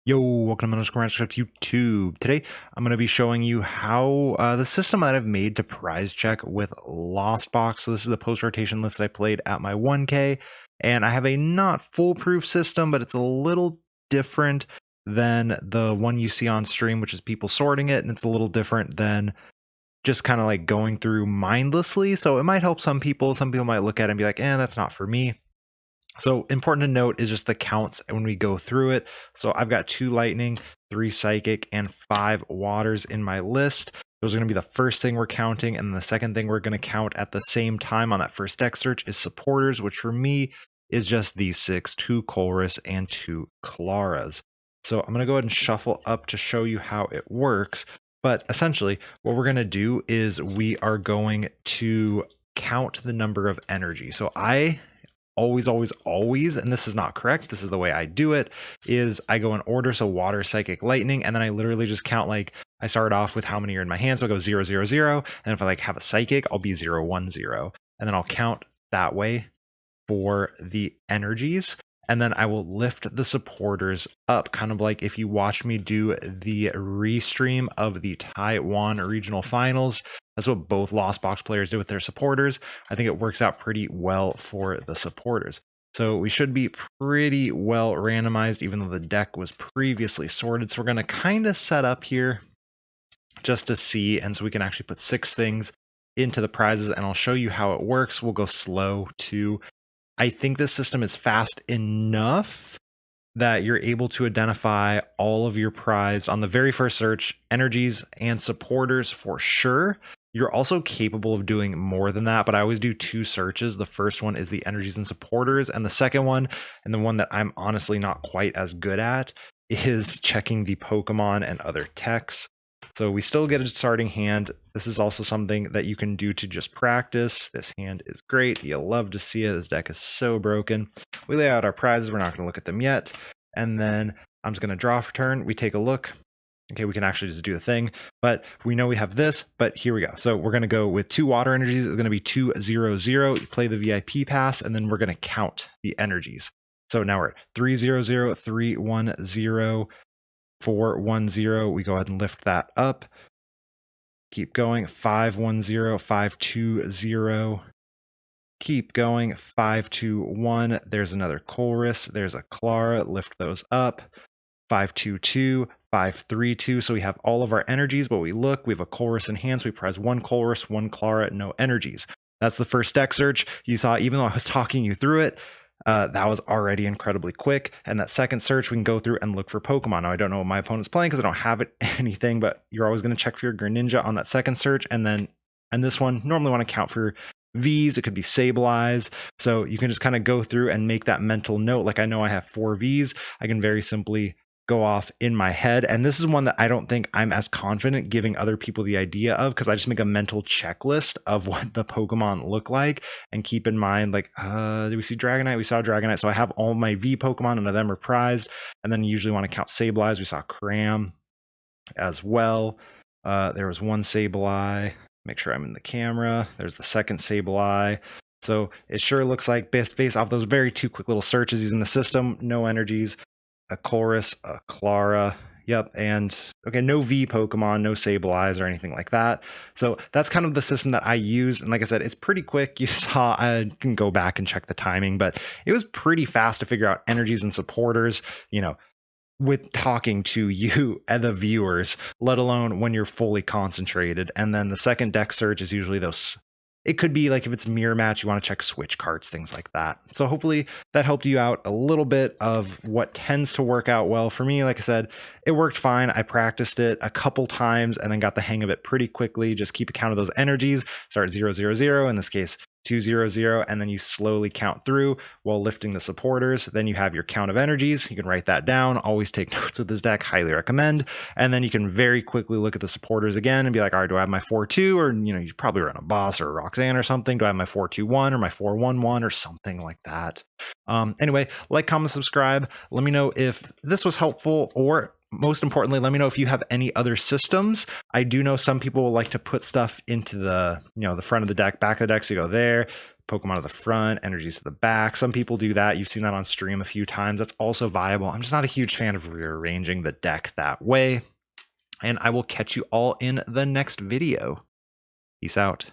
Yo, welcome to Cramorant LOR YouTube. Today, I'm going to be showing you how the system that I've made to prize check with Lost Box. So this is the post-rotation list that I played at my 1K, and I have a not foolproof system, but it's a little different than the one you see on stream, which is people sorting it, and it's a little different than just kind of like going through mindlessly. So it might help some people. Some people might look at it and be like, that's not for me. So important to note is just the counts when we go through it. So I've got 2 lightning, 3 psychic, and 5 waters in my list. Those are going to be the first thing we're counting, and the second thing we're going to count at the same time on that first deck search is supporters, which for me is just these 6, 2 Colress and 2 Klaras. So I'm going to go ahead and shuffle up to show you how it works. But essentially, what we're going to do is we are going to count the number of energy. So I always, and this is not correct, this is the way I do it, is I go in order. So water, psychic, lightning, and then I literally just count, like I start off with how many are in my hand. So I go 0, 0, 0, and if I like have a psychic, I'll be 0, 1, 0, and then I'll count that way for the energies. And then I will lift the supporters up, kind of like if you watch me do the restream of the Taiwan regional finals. That's what both Lost Box players did with their supporters. I think it works out pretty well for the supporters. So we should be pretty well randomized, even though the deck was previously sorted. So we're going to kind of set up here just to see, and so we can actually put 6 things into the prizes, and I'll show you how it works. We'll go slow too. I think this system is fast enough that you're able to identify all of your prize on the very first search, energies and supporters for sure. You're also capable of doing more than that, but I always do 2 searches. The first one is the energies and supporters, and the second one, and the one that I'm honestly not quite as good at, is checking the Pokemon and other techs. So we still get a starting hand. This is also something that you can do to just practice. This hand is great. You'll love to see it. This deck is so broken. We lay out our prizes. We're not going to look at them yet. And then I'm just going to draw for turn. We take a look. Okay, we can actually just do the thing, but we know we have this, but here we go. So we're going to go with 2 water energies. It's going to be 2, 0, 0. You play the VIP pass, and then we're going to count the energies. So now we're at 3, 0, 0, 3, 1, 0. 4, 1, 0. We go ahead and lift that up. Keep going. 5, 1, 0, 5, 2, 0. Keep going. 5, 2, 1. There's another Colress. There's a Klara. Lift those up. 5, 2, 2. 5, 3, 2. So we have all of our energies, but we look. We have a Colress in hand. So we prize 1 Colress, 1 Klara, no energies. That's the first deck search. You saw, even though I was talking you through it, that was already incredibly quick. And that second search, we can go through and look for Pokemon. Now, I don't know what my opponent's playing because I don't have it anything, but you're always going to check for your Greninja on that second search. And then, and this one, normally want to count for Vs. It could be Sableye. So you can just kind of go through and make that mental note. Like, I know I have 4 Vs. I can very simply go off in my head, and this is one that I don't think I'm as confident giving other people the idea of, because I just make a mental checklist of what the Pokemon look like and keep in mind, like, did we see Dragonite? We saw Dragonite, so I have all my V Pokemon, none of them are prized. And then you usually want to count Sableye. We saw Cram as well. There was 1 Sableye. Make sure I'm in the camera. There's the second Sableye. So it sure looks like, based off those very 2 quick little searches using the system, no energies, a Colress, a Klara, yep, and okay, no V Pokemon, no Sableye or anything like that. So that's kind of the system that I use, and like I said, it's pretty quick. You saw, I can go back and check the timing, but it was pretty fast to figure out energies and supporters, you know, with talking to you and the viewers, let alone when you're fully concentrated. And then the second deck search is usually those. It could be like if it's mirror match, you want to check switch carts, things like that. So hopefully that helped you out a little bit of what tends to work out well. For me, like I said, it worked fine. I practiced it a couple times and then got the hang of it pretty quickly. Just keep account of those energies. Start at 0, 0, 0. In this case, 2, 0, 0, and then you slowly count through while lifting the supporters. Then you have your count of energies. You can write that down. Always take notes with this deck. Highly recommend. And then you can very quickly look at the supporters again and be like, all right, do I have my 4-2? Or, you know, you probably run a Boss or a Roxanne or something. Do I have my 4-2-1 or my 4-1-1 or something like that? Anyway, like, comment, subscribe. Let me know if this was helpful, or most importantly, let me know if you have any other systems. I do know some people will like to put stuff into the, the front of the deck, back of the deck. So you go there, Pokemon to the front, energies to the back. Some people do that. You've seen that on stream a few times. That's also viable. I'm just not a huge fan of rearranging the deck that way. And I will catch you all in the next video. Peace out.